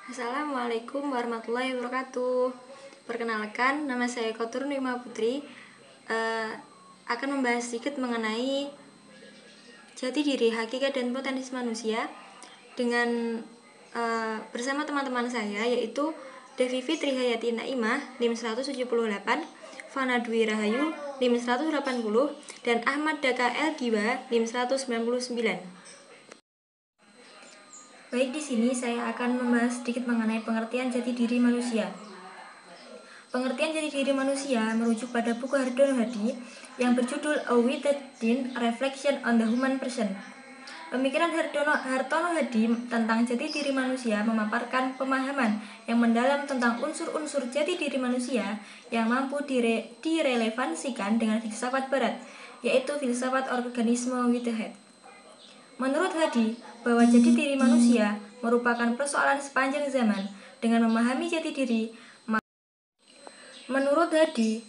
Assalamualaikum warahmatullahi wabarakatuh. Perkenalkan, nama saya Kotur Nima Putri. Akan membahas sedikit mengenai jati diri, hakikat, dan potensi manusia dengan bersama teman-teman saya, yaitu Devi Fitri Hayati Naimah NIM 178, Fana Dwi Rahayu NIM 180, dan Ahmad Daka El Giwa NIM 199. Baik, di sini saya akan membahas sedikit mengenai pengertian jati diri manusia. Pengertian jati diri manusia merujuk pada buku Hartono Hadi yang berjudul A Within Reflection on the Human Person. Pemikiran Hartono Hadi tentang jati diri manusia memaparkan pemahaman yang mendalam tentang unsur-unsur jati diri manusia yang mampu direlevansikan dengan filsafat barat, yaitu filsafat organisme Whitehead. Menurut Hadi, bahwa jati diri manusia merupakan persoalan sepanjang zaman. Dengan memahami jati diri, menurut Hadi,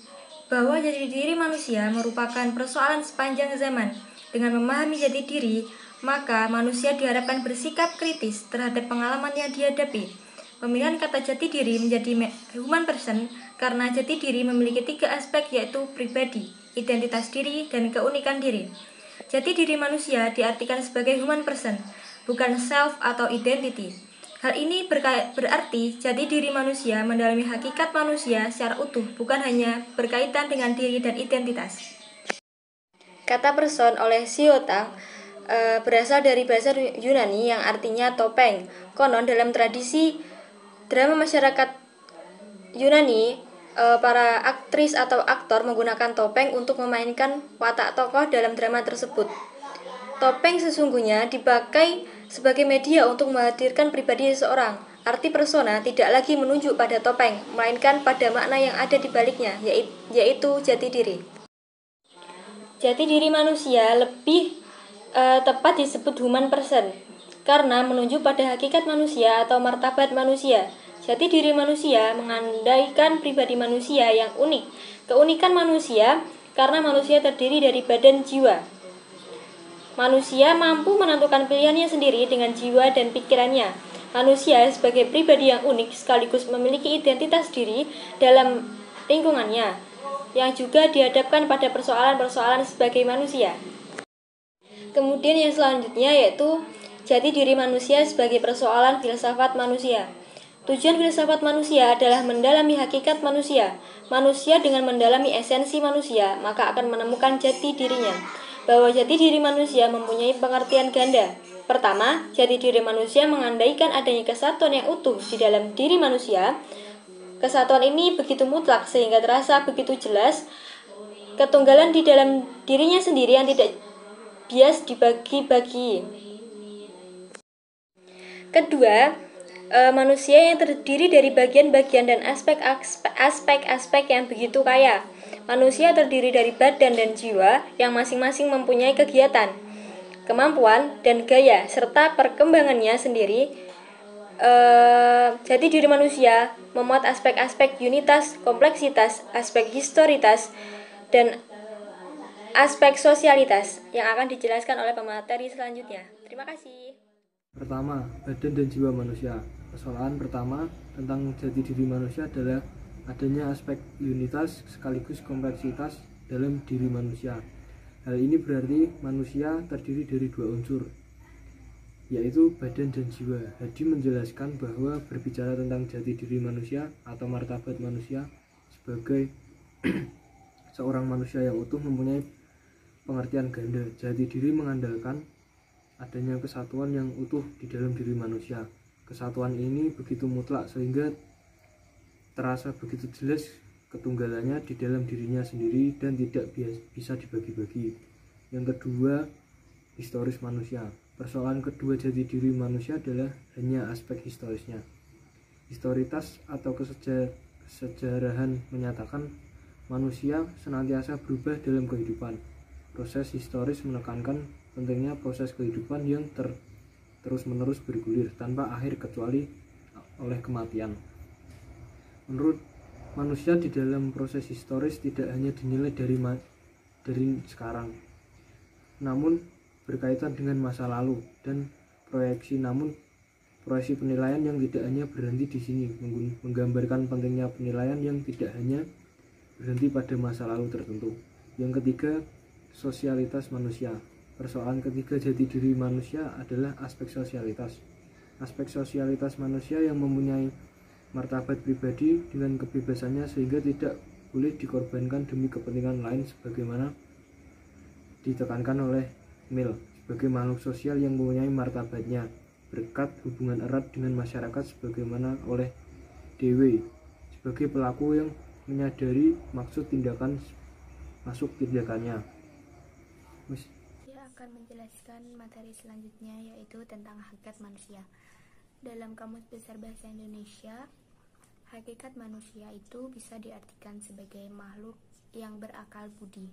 bahwa jati diri manusia merupakan persoalan sepanjang zaman. Dengan memahami jati diri, maka manusia diharapkan bersikap kritis terhadap pengalaman yang dihadapi. Pemilihan kata jati diri menjadi human person karena jati diri memiliki 3 aspek, yaitu pribadi, identitas diri, dan keunikan diri. Jati diri manusia diartikan sebagai human person, bukan self atau identity. Hal ini berarti jati diri manusia mendalami hakikat manusia secara utuh, bukan hanya berkaitan dengan diri dan identitas. Kata person oleh Xiotang berasal dari bahasa Yunani yang artinya topeng. Konon dalam tradisi drama masyarakat Yunani, para aktris atau aktor menggunakan topeng untuk memainkan watak tokoh dalam drama tersebut. Topeng sesungguhnya dipakai sebagai media untuk menghadirkan pribadi seseorang. Arti persona tidak lagi menunjuk pada topeng, melainkan pada makna yang ada di baliknya, yaitu jati diri. Jati diri manusia lebih tepat disebut human person, karena menunjuk pada hakikat manusia atau martabat manusia. Jati diri manusia mengandaikan pribadi manusia yang unik. Keunikan manusia karena manusia terdiri dari badan jiwa. Manusia mampu menentukan pilihannya sendiri dengan jiwa dan pikirannya. Manusia sebagai pribadi yang unik sekaligus memiliki identitas diri dalam lingkungannya, yang juga dihadapkan pada persoalan-persoalan sebagai manusia. Kemudian yang selanjutnya yaitu jati diri manusia sebagai persoalan filsafat manusia. Tujuan filsafat manusia adalah mendalami hakikat manusia. Manusia dengan mendalami esensi manusia, maka akan menemukan jati dirinya. Bahwa jati diri manusia mempunyai pengertian ganda. Pertama, jati diri manusia mengandaikan adanya kesatuan yang utuh di dalam diri manusia. Kesatuan ini begitu mutlak sehingga terasa begitu jelas. Ketunggalan di dalam dirinya sendiri yang tidak bias dibagi-bagi. Kedua, manusia yang terdiri dari bagian-bagian dan aspek-aspek yang begitu kaya. Manusia terdiri dari badan dan jiwa yang masing-masing mempunyai kegiatan, kemampuan, dan gaya, serta perkembangannya sendiri. Jati diri manusia memuat aspek-aspek unitas, kompleksitas, aspek historitas, dan aspek sosialitas yang akan dijelaskan oleh pemateri selanjutnya. Terima kasih. Pertama, badan dan jiwa manusia. Persoalan pertama tentang jati diri manusia adalah adanya aspek unitas sekaligus kompleksitas dalam diri manusia. Hal ini berarti manusia terdiri dari 2 unsur, yaitu badan dan jiwa. Hadi menjelaskan bahwa berbicara tentang jati diri manusia atau martabat manusia sebagai seorang manusia yang utuh mempunyai pengertian ganda. Jati diri mengandalkan adanya kesatuan yang utuh di dalam diri manusia. Kesatuan ini begitu mutlak sehingga terasa begitu jelas ketunggalannya di dalam dirinya sendiri dan tidak bisa dibagi-bagi. Yang kedua, historis manusia. Persoalan kedua jati diri manusia adalah hanya aspek historisnya. Historitas atau kesejarahan menyatakan manusia senantiasa berubah dalam kehidupan. Proses historis menekankan pentingnya proses kehidupan yang terus-menerus bergulir tanpa akhir kecuali oleh kematian. Menurut manusia di dalam proses historis tidak hanya dinilai dari sekarang, namun berkaitan dengan masa lalu dan proyeksi. Namun Proyeksi penilaian yang tidak hanya berhenti di sini, menggambarkan pentingnya penilaian yang tidak hanya berhenti pada masa lalu tertentu. Yang ketiga, sosialitas manusia. Persoalan ketiga jati diri manusia adalah aspek sosialitas. Aspek sosialitas manusia yang mempunyai martabat pribadi dengan kebebasannya sehingga tidak boleh dikorbankan demi kepentingan lain sebagaimana ditekankan oleh Mill sebagai makhluk sosial yang mempunyai martabatnya berkat hubungan erat dengan masyarakat sebagaimana oleh Dewey sebagai pelaku yang menyadari maksud tindakan masuk tindakannya. Saya akan menjelaskan materi selanjutnya yaitu tentang hakikat manusia. Dalam Kamus Besar Bahasa Indonesia, hakikat manusia itu bisa diartikan sebagai makhluk yang berakal budi.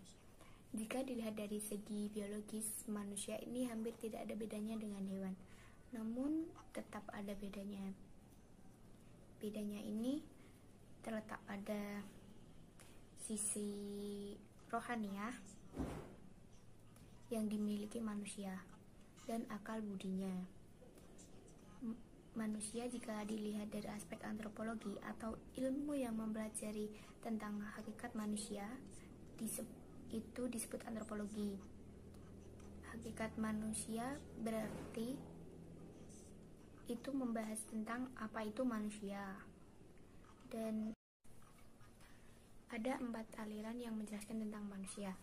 Jika dilihat dari segi biologis, manusia ini hampir tidak ada bedanya dengan hewan. Namun tetap ada bedanya. Bedanya ini terletak pada sisi rohaniah yang dimiliki manusia dan akal budinya. Manusia jika dilihat dari aspek antropologi atau ilmu yang mempelajari tentang hakikat manusia, itu disebut antropologi. Hakikat manusia berarti itu membahas tentang apa itu manusia. Dan ada 4 aliran yang menjelaskan tentang manusia.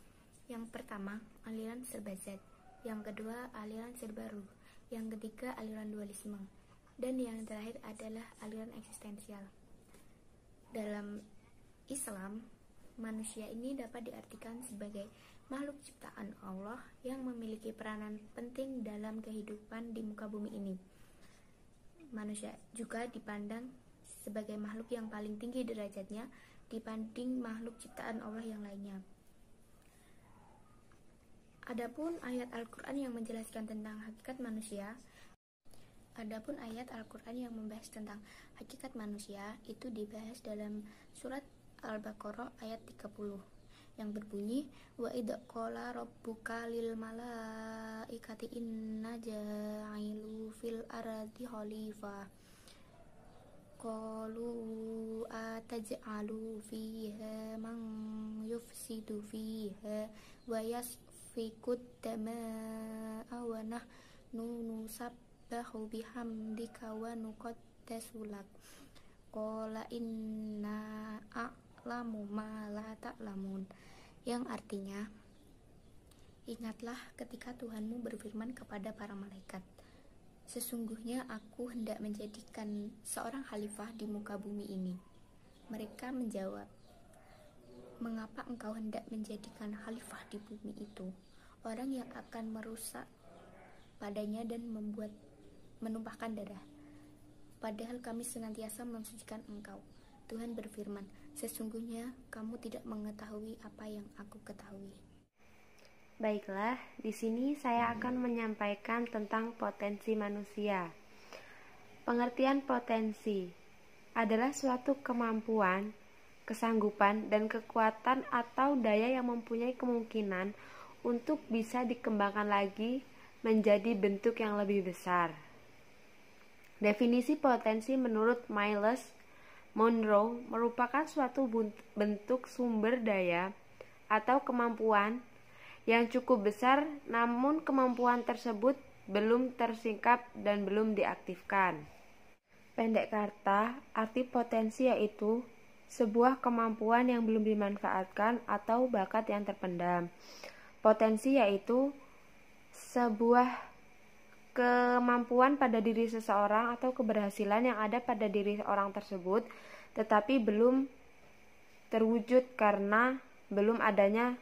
Yang pertama, aliran serba zat. Yang kedua, aliran serba ruh. Yang ketiga, aliran dualisme. Dan yang terakhir adalah aliran eksistensial. Dalam Islam, manusia ini dapat diartikan sebagai makhluk ciptaan Allah yang memiliki peranan penting dalam kehidupan di muka bumi ini. Manusia juga dipandang sebagai makhluk yang paling tinggi derajatnya dibanding makhluk ciptaan Allah yang lainnya. Adapun ayat Al-Quran yang menjelaskan tentang hakikat manusia, itu dibahas dalam surat Al-Baqarah ayat 30 yang berbunyi, wa idza qala rabbuka lil malaikati inna ja'ilu fil ardi khalifah qalu ataj'alu fiha man yufsidu fiha wa yasfiku dama'a wa nahnu nusabbihu bihamdika wa nuqaddisu lak qala inna a'lamu ma la ta'lamun, yang artinya, ingatlah ketika Tuhanmu berfirman kepada para malaikat, sesungguhnya aku hendak menjadikan seorang khalifah di muka bumi ini. Mereka menjawab, mengapa engkau hendak menjadikan khalifah di bumi itu, orang yang akan merusak padanya dan menumpahkan darah, padahal kami senantiasa mensucikan engkau. Tuhan berfirman, sesungguhnya kamu tidak mengetahui apa yang aku ketahui. Baiklah, di sini saya akan menyampaikan tentang potensi manusia. Pengertian potensi adalah suatu kemampuan, kesanggupan, dan kekuatan atau daya yang mempunyai kemungkinan untuk bisa dikembangkan lagi menjadi bentuk yang lebih besar. Definisi potensi menurut Miles Monroe merupakan suatu bentuk sumber daya atau kemampuan yang cukup besar, namun kemampuan tersebut belum tersingkap dan belum diaktifkan. Pendek kata, arti potensi yaitu sebuah kemampuan yang belum dimanfaatkan atau bakat yang terpendam. Potensi yaitu sebuah kemampuan pada diri seseorang atau keberhasilan yang ada pada diri orang tersebut, tetapi belum terwujud karena belum adanya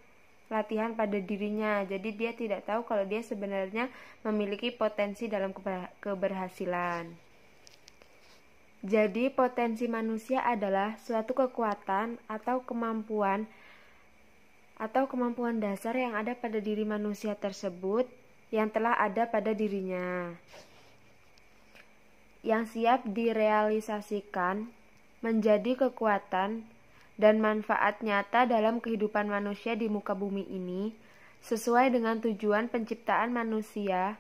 latihan pada dirinya. Jadi dia tidak tahu kalau dia sebenarnya memiliki potensi dalam keberhasilan. Jadi potensi manusia adalah suatu kekuatan atau kemampuan dasar yang ada pada diri manusia tersebut yang telah ada pada dirinya, yang siap direalisasikan menjadi kekuatan dan manfaat nyata dalam kehidupan manusia di muka bumi ini, sesuai dengan tujuan penciptaan manusia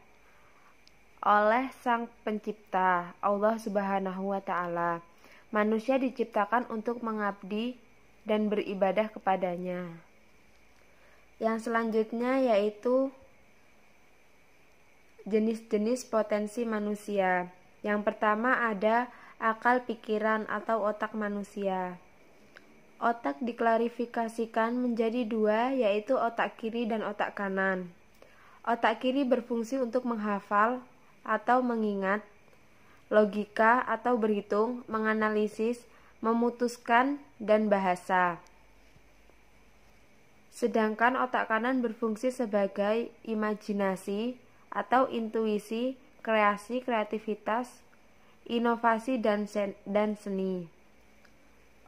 oleh Sang Pencipta, Allah Subhanahu wa Ta'ala. Manusia diciptakan untuk mengabdi dan beribadah kepadanya. Yang selanjutnya yaitu jenis-jenis potensi manusia. Yang pertama ada akal pikiran atau otak manusia. Otak diklarifikasikan menjadi dua, yaitu otak kiri dan otak kanan. Otak kiri berfungsi untuk menghafal atau mengingat, logika atau berhitung, menganalisis, memutuskan, dan bahasa. Sedangkan otak kanan berfungsi sebagai imajinasi atau intuisi, kreasi, kreativitas, inovasi, dan seni.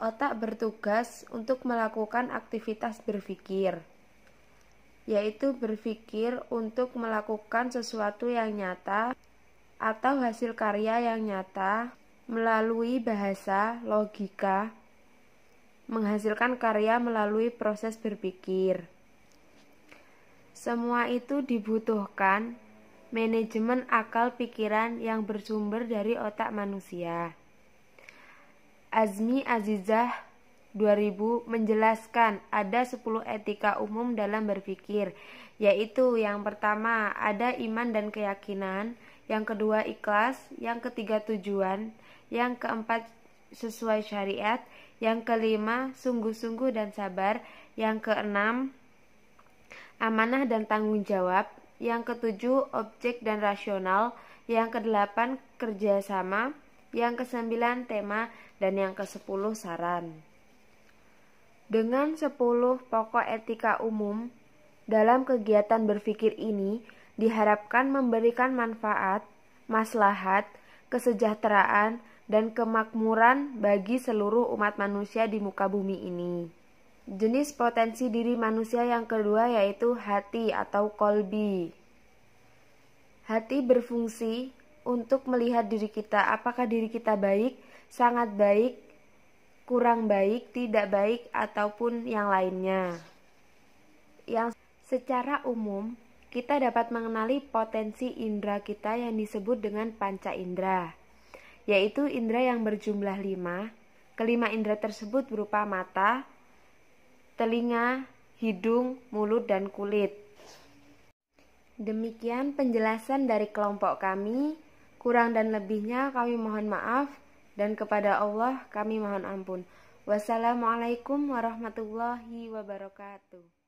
Otak bertugas untuk melakukan aktivitas berpikir, yaitu berpikir untuk melakukan sesuatu yang nyata atau hasil karya yang nyata melalui bahasa, logika, menghasilkan karya melalui proses berpikir. Semua itu dibutuhkan manajemen akal pikiran yang bersumber dari otak manusia. Azmi Azizah 2000 menjelaskan ada 10 etika umum dalam berpikir, yaitu yang pertama ada iman dan keyakinan, yang kedua ikhlas, yang ketiga tujuan, yang keempat sesuai syariat, yang kelima sungguh-sungguh dan sabar, yang keenam amanah dan tanggung jawab, yang ketujuh objek dan rasional, yang kedelapan kerjasama, yang kesembilan tema, dan yang ke-10 saran. Dengan 10 pokok etika umum dalam kegiatan berpikir ini diharapkan memberikan manfaat, maslahat, kesejahteraan, dan kemakmuran bagi seluruh umat manusia di muka bumi ini. Jenis potensi diri manusia yang kedua yaitu hati atau kolbi. Hati berfungsi untuk melihat diri kita, apakah diri kita baik, sangat baik, kurang baik, tidak baik, ataupun yang lainnya. Yang secara umum kita dapat mengenali potensi indera kita yang disebut dengan panca indera, yaitu indera yang berjumlah 5. Kelima indera tersebut berupa mata, telinga, hidung, mulut, dan kulit. Demikian penjelasan dari kelompok kami. Kurang dan lebihnya kami mohon maaf, dan kepada Allah kami mohon ampun. Wassalamualaikum warahmatullahi wabarakatuh.